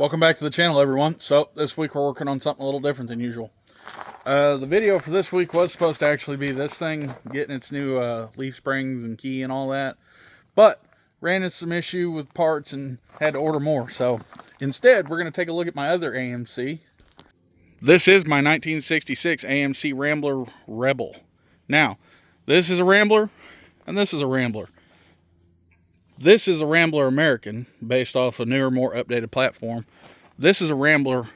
Welcome back to the channel, everyone. So this week we're working on something a little different than usual. The video for this week was supposed to actually be this thing, getting its new leaf springs and key and all that, but ran into some issue with parts and had to order more. So instead, we're going to take a look at my other AMC. This is my 1966 AMC Rambler Rebel. Now, this is a Rambler, and this is a Rambler. This is a Rambler American, based off a newer, more updated platform. This is a Rambler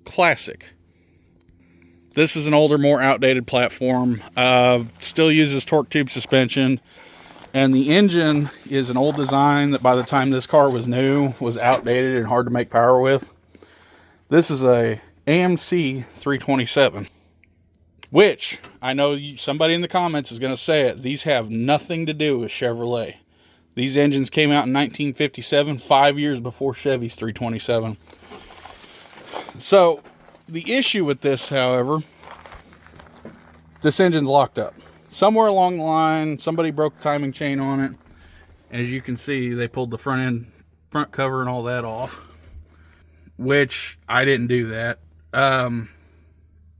Classic. This is an older, more outdated platform. Still uses torque tube suspension. And the engine is an old design that by the time this car was new, was outdated and hard to make power with. This is a AMC 327. Which, I know somebody in the comments is going to say it, these have nothing to do with Chevrolet. These engines came out in 1957, 5 years before Chevy's 327. So, the issue with this, however, this engine's locked up. Somewhere along the line, somebody broke the timing chain on it. And as you can see, they pulled the front cover and all that off. Which, I didn't do that. The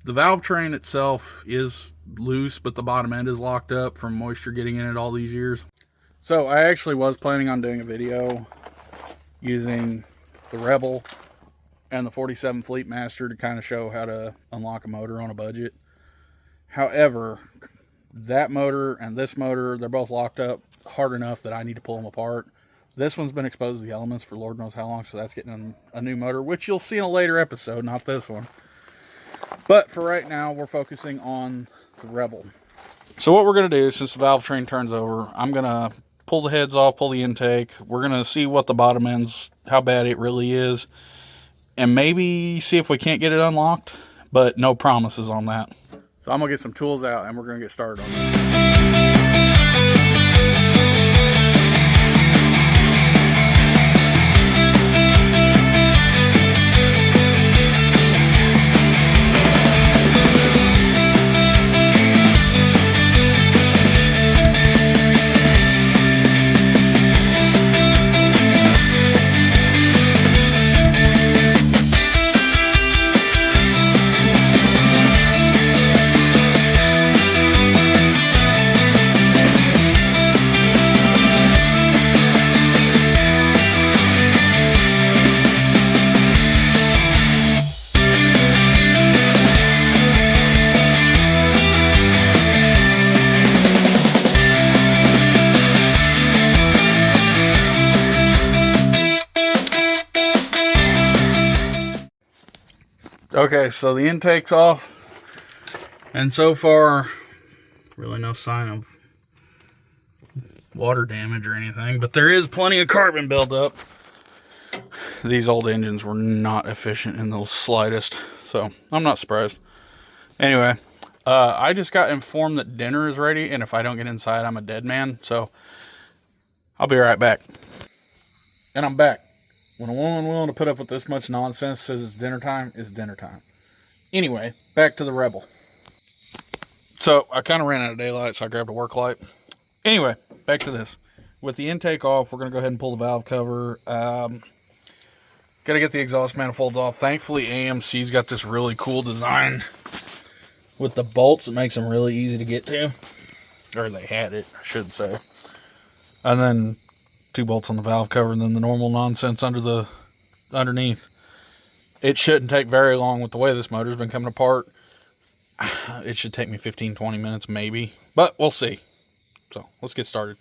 valve train itself is loose, but the bottom end is locked up from moisture getting in it all these years. So I actually was planning on doing a video using the Rebel and the 47 Fleet Master to kind of show how to unlock a motor on a budget. However, that motor and this motor, they're both locked up hard enough that I need to pull them apart. This one's been exposed to the elements for Lord knows how long, so that's getting a new motor, which you'll see in a later episode, not this one. But for right now, we're focusing on the Rebel. So what we're going to do, since the valve train turns over, I'm going to pull the heads off, pull the intake. We're going to see what the bottom end's, how bad it really is, and maybe see if we can't get it unlocked, but no promises on that. So I'm going to get some tools out and we're going to get started on this. Okay, so the intake's off, and so far, really no sign of water damage or anything, but there is plenty of carbon buildup. These old engines were not efficient in the slightest, so I'm not surprised. Anyway, I just got informed that dinner is ready, and if I don't get inside, I'm a dead man, so I'll be right back. And I'm back. When a woman willing to put up with this much nonsense says it's dinner time, it's dinner time. Anyway, back to the Rebel. So, I kind of ran out of daylight, so I grabbed a work light. Anyway, back to this. With the intake off, we're going to go ahead and pull the valve cover. Got to get the exhaust manifolds off. Thankfully, AMC's got this really cool design with the bolts that makes them really easy to get to. Or they had it, I should say. And then 2 bolts on the valve cover, and then the normal nonsense underneath. It shouldn't take very long with the way this motor's been coming apart. It should take me 15-20 minutes maybe, but we'll see. So let's get started.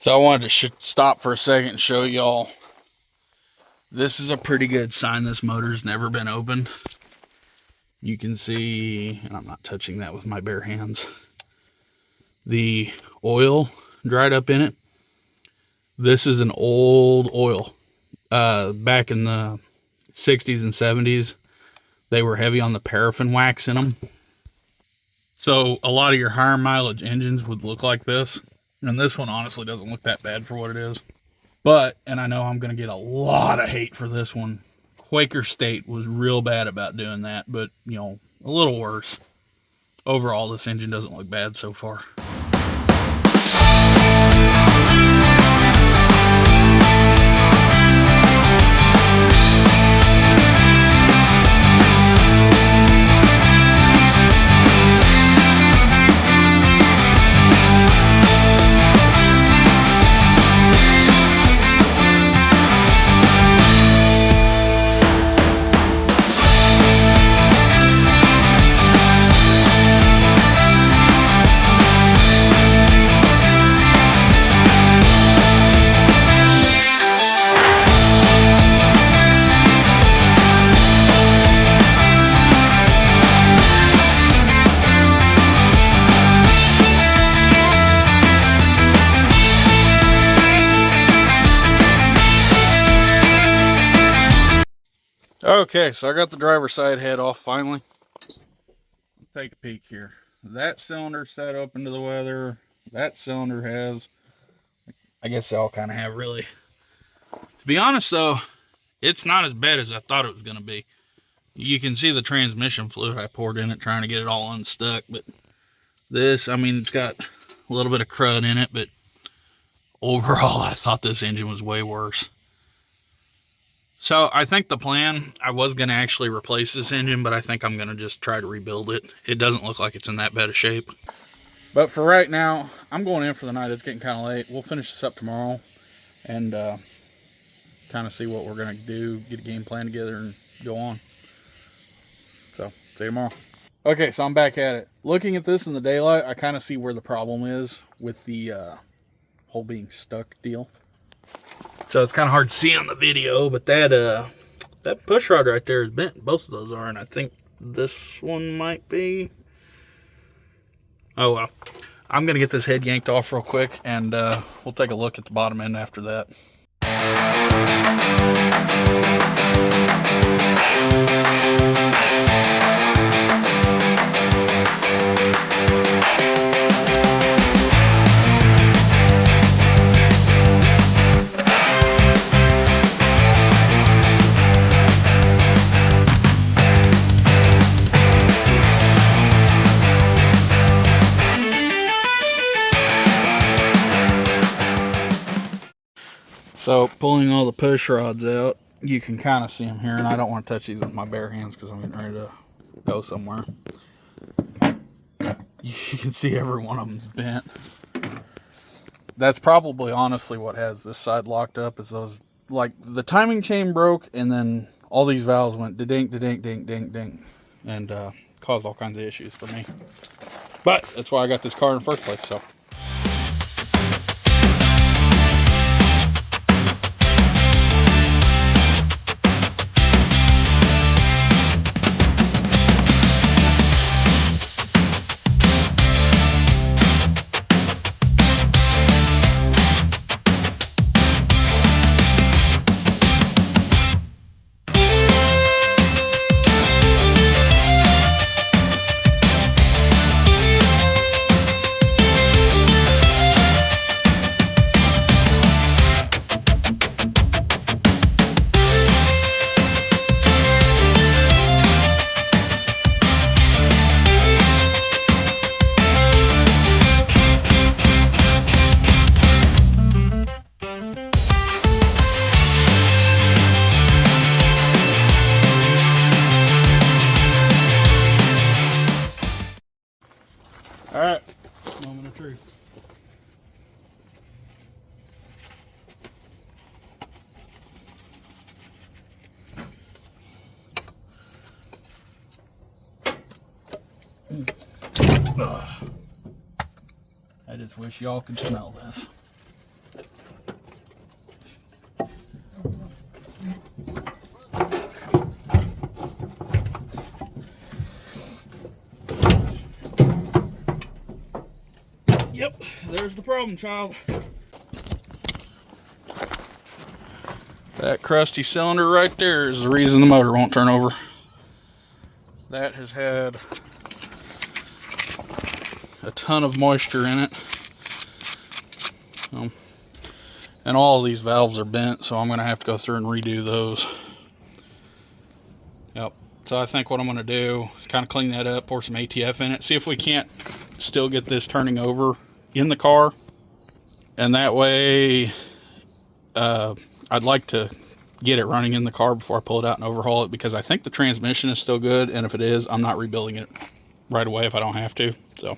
So I wanted to stop for a second and show y'all. This is a pretty good sign this motor's never been opened. You can see, and I'm not touching that with my bare hands, the oil dried up in it. This is an old oil. Back in the 60s and 70s, they were heavy on the paraffin wax in them. So a lot of your higher mileage engines would look like this. And this one honestly doesn't look that bad for what it is. But, and I know I'm going to get a lot of hate for this one, Quaker State was real bad about doing that, but, you know, a little worse. Overall, this engine doesn't look bad so far. Okay, so I got the driver's side head off finally. Let's take a peek here. That cylinder set open to the weather. That cylinder has, I guess they all kind of have really. To be honest though, it's not as bad as I thought it was going to be. You can see the transmission fluid I poured in it trying to get it all unstuck, but this, I mean, it's got a little bit of crud in it, but overall I thought this engine was way worse. So I think the plan, I was going to actually replace this engine, but I think I'm going to just try to rebuild it. It doesn't look like it's in that bad of shape. But for right now, I'm going in for the night. It's getting kind of late. We'll finish this up tomorrow and kind of see what we're going to do, get a game plan together and go on. So, see you tomorrow. Okay, so I'm back at it. Looking at this in the daylight, I kind of see where the problem is with the whole being stuck deal. So it's kind of hard to see on the video, but that push rod right there is bent. Both of those are, and I think this one might be. Oh well. I'm going to get this head yanked off real quick, and we'll take a look at the bottom end after that. So pulling all the push rods out, you can kind of see them here, and I don't want to touch these with my bare hands because I'm getting ready to go somewhere. You can see every one of them's bent. That's probably honestly what has this side locked up, is those, like, the timing chain broke, and then all these valves went da-dink, da-dink, dink, dink, dink, and caused all kinds of issues for me. But that's why I got this car in the first place, so. Alright, moment of truth. I just wish y'all could smell this. Yep, there's the problem, child. That crusty cylinder right there is the reason the motor won't turn over. That has had a ton of moisture in it. And all of these valves are bent, so I'm going to have to go through and redo those. Yep. So I think what I'm going to do is kind of clean that up, pour some ATF in it, see if we can't still get this turning over in the car. And that way, I'd like to get it running in the car before I pull it out and overhaul it, because I think the transmission is still good, and if it is, I'm not rebuilding it right away if I don't have to. So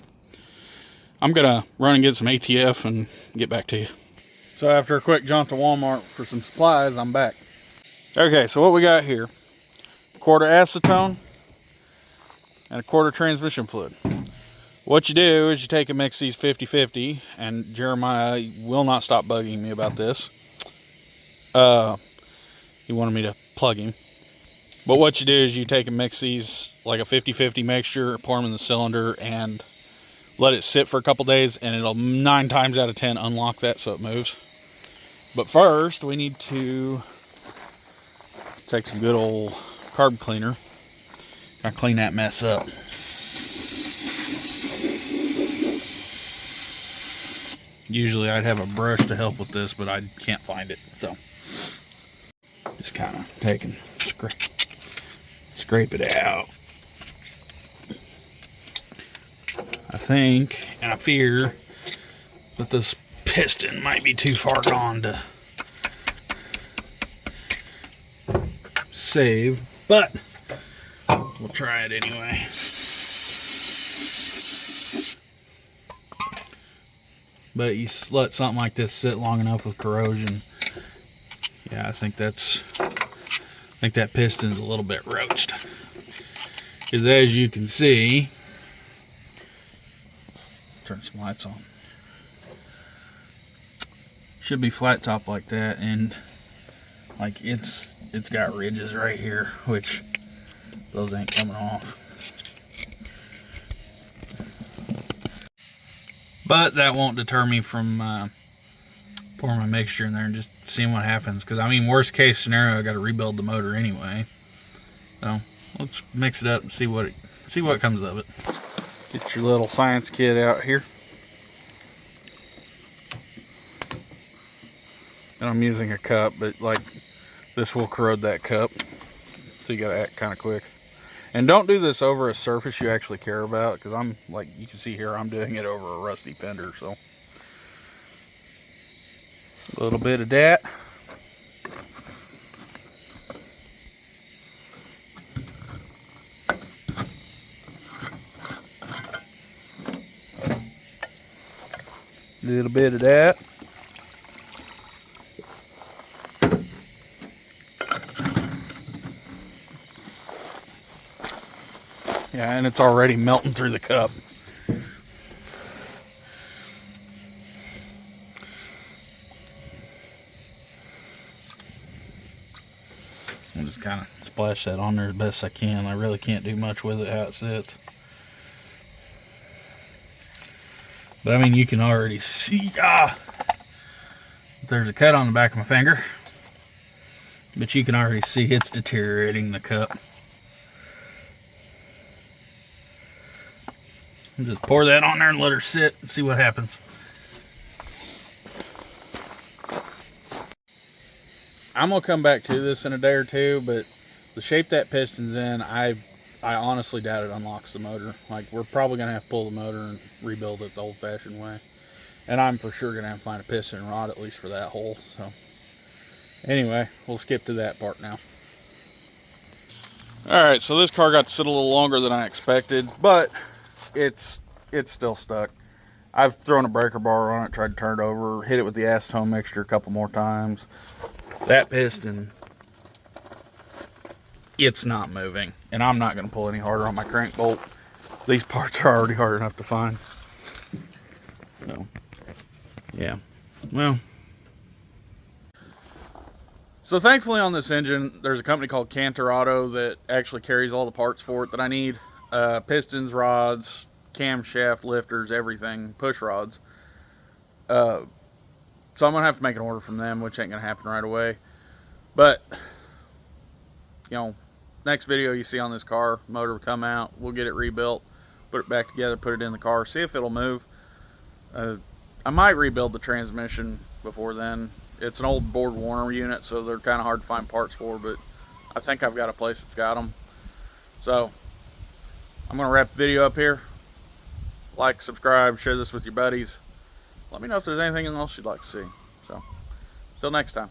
I'm going to run and get some ATF and get back to you. So after a quick jaunt to Walmart for some supplies, I'm back. Okay, so what we got here, a quarter acetone and a quarter transmission fluid. What you do is you take and mix these 50-50, and Jeremiah will not stop bugging me about this. He wanted me to plug him. But what you do is you take and mix these like a 50-50 mixture, pour them in the cylinder, and let it sit for a couple days, and it'll 9 times out of 10 unlock that so it moves. But first, we need to take some good old carb cleaner and clean that mess up. Usually I'd have a brush to help with this, but I can't find it, so just kind of take and scrape it out. I think, and I fear, that this piston might be too far gone to save, but we'll try it anyway. But you let something like this sit long enough with corrosion, yeah, I think that piston's a little bit roached. Because as you can see, turn some lights on. Should be flat top like that, and like it's got ridges right here, which those ain't coming off. But that won't deter me from pouring my mixture in there and just seeing what happens. Because I mean, worst case scenario, I got to rebuild the motor anyway. So let's mix it up and see what comes of it. Get your little science kit out here. And I'm using a cup, but like this will corrode that cup, so you gotta act kind of quick. And don't do this over a surface you actually care about, because I'm like, you can see here, I'm doing it over a rusty fender. So a little bit of that. A little bit of that. Yeah, and it's already melting through the cup. I'll just kind of splash that on there as best I can. I really can't do much with it how it sits. But I mean, you can already see, there's a cut on the back of my finger. But you can already see it's deteriorating the cup. And just pour that on there and let her sit and see what happens. I'm gonna come back to this in a day or two, but the shape that piston's in, I honestly doubt it unlocks the motor. Like, we're probably gonna have to pull the motor and rebuild it the old-fashioned way. And I'm for sure gonna have to find a piston rod, at least for that hole. So anyway, we'll skip to that part now. Alright, so this car got to sit a little longer than I expected, but it's still stuck. I've thrown a breaker bar on it, tried to turn it over, hit it with the acetone mixture a couple more times. That piston, it's not moving, and I'm not going to pull any harder on my crank bolt. These parts are already hard enough to find. So, yeah, well. So thankfully on this engine, there's a company called Cantor Auto that actually carries all the parts for it that I need. Pistons, rods, camshaft, lifters, everything, push rods. So I'm going to have to make an order from them, which ain't going to happen right away. But, you know, next video you see on this car, motor will come out, we'll get it rebuilt, put it back together, put it in the car, see if it'll move. I might rebuild the transmission before then. It's an old Board Warner unit, so they're kind of hard to find parts for, but I think I've got a place that's got them. So I'm going to wrap the video up here. Like, subscribe, share this with your buddies. Let me know if there's anything else you'd like to see. So, till next time.